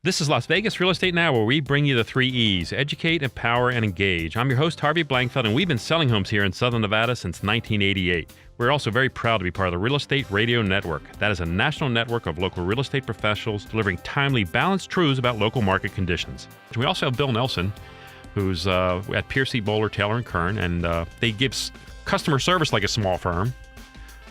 This is Las Vegas Real Estate Now, where we bring you the 3 E's: educate, empower, and engage. I'm your host, Harvey Blankfeld, and we've been selling homes here in Southern Nevada since 1988. We're also very proud to be part of the Real Estate Radio Network. That is a national network of local real estate professionals delivering timely, balanced truths about local market conditions. We also have Bill Nelson, who's at Piercy Bowler Taylor Kern, and they give customer service like a small firm.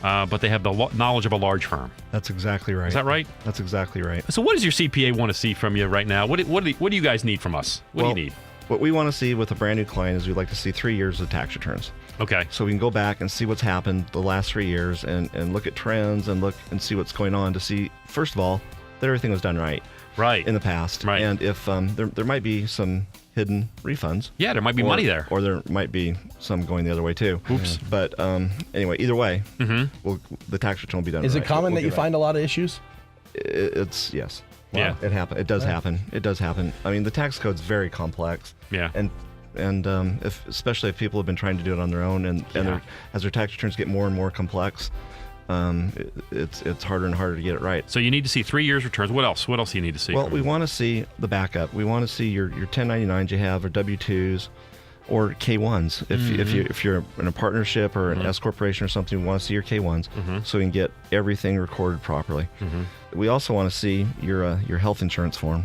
But they have the knowledge of a large firm. That's exactly right. Is that right? That's exactly right. So what does your CPA want to see from you right now? What do you guys need from us? What do you need? What we want to see with a brand new client is we'd like to see 3 years of tax returns. Okay. So we can go back and see what's happened the last 3 years and look at trends and look and see what's going on to see, first of all, that everything was done right in the past. Right. And if there might be some hidden refunds. Yeah, there might be money there. Or there might be some going the other way too. Oops. But anyway, either way, the tax return will be done Is right. it common that you find a lot of issues? It's yes. Wow. Yeah. It happens. It does happen. It does happen. I mean, the tax code's very complex. Yeah. And especially if people have been trying to do it on their own, and as their tax returns get more and more complex, it's harder and harder to get it right. So you need to see 3 years returns. What else? What else do you need to see? Well, we want to see the backup. We want to see your 1099s you have, or W-2s, or K-1s. If you're in a partnership or an S corporation or something, we want to see your K-1s so we can get everything recorded properly. We also want to see your health insurance form.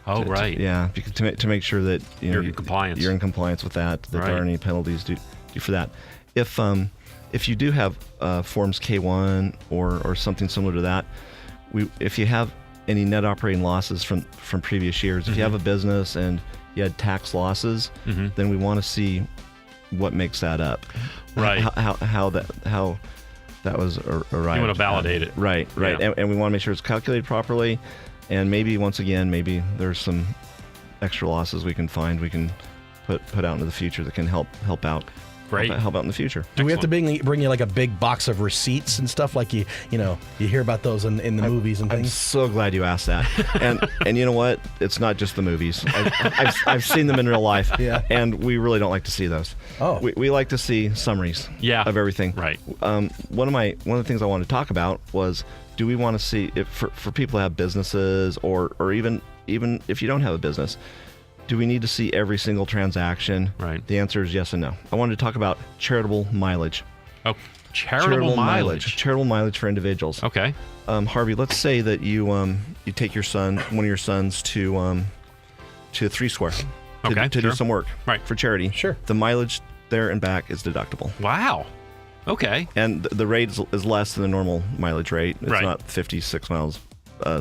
Oh, right. Yeah, because to make sure that you're in compliance. You're in compliance with that. That there aren't any penalties due for that. If you do have forms K1 or something similar to that, if you have any net operating losses from previous years, if you have a business and you had tax losses, then we want to see what makes that up. Right. How that was arrived. You want to validate it. Right. Yeah. And we want to make sure it's calculated properly. And maybe once again, maybe there's some extra losses we can find. We can put out into the future that can help out. Great. Help out in the future. Do we have to bring you like a big box of receipts and stuff like you hear about those in the movies and things? I'm so glad you asked that. And you know what? It's not just the movies. I've seen them in real life. Yeah. And we really don't like to see those. Oh. We like to see summaries. Of everything. Right. One of the things I wanted to talk about was, do we want to see if for people who have businesses or even if you don't have a business, do we need to see every single transaction? Right. The answer is yes and no. I wanted to talk about charitable mileage. Oh, charitable mileage. Charitable mileage for individuals. Okay. Harvey, let's say that you take one of your sons to 3 Square to do some work for charity. Sure. The mileage there and back is deductible. Wow. Okay. And the rate is less than the normal mileage rate. It's Right. not 56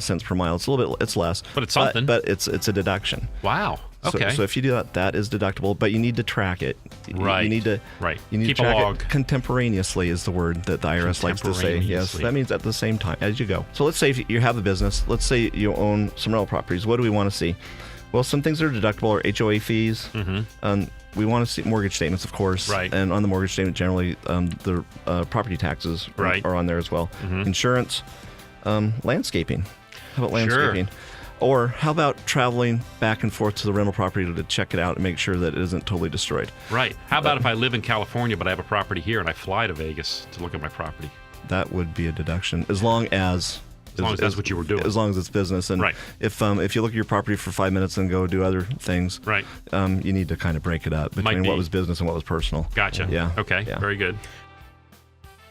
cents per mile. It's a little bit. It's less. But it's something. But it's a deduction. Wow. Okay. So if you do that is deductible. But you need to track it. Right. You need to. Right. You need Keep to track a log. it contemporaneously is the word that the IRS likes to say. Yes. That means at the same time as you go. So let's say if you have a business. Let's say you own some rental properties. What do we want to see? Well, some things that are deductible are HOA fees. We want to see mortgage statements, of course. Right. And on the mortgage statement, generally, the property taxes are on there as well. Insurance, landscaping. How about landscaping? Sure. Or how about traveling back and forth to the rental property to check it out and make sure that it isn't totally destroyed? Right. How about if I live in California, but I have a property here and I fly to Vegas to look at my property? That would be a deduction, as long as that's what you were doing. As long as it's business. And if you look at your property for 5 minutes and go do other things, you need to kind of break it up between what was business and what was personal. Gotcha. Yeah. Okay. Yeah. Very good.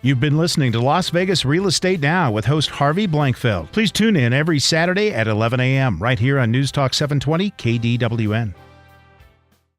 You've been listening to Las Vegas Real Estate Now with host Harvey Blankfeld. Please tune in every Saturday at 11 a.m. right here on News Talk 720 KDWN.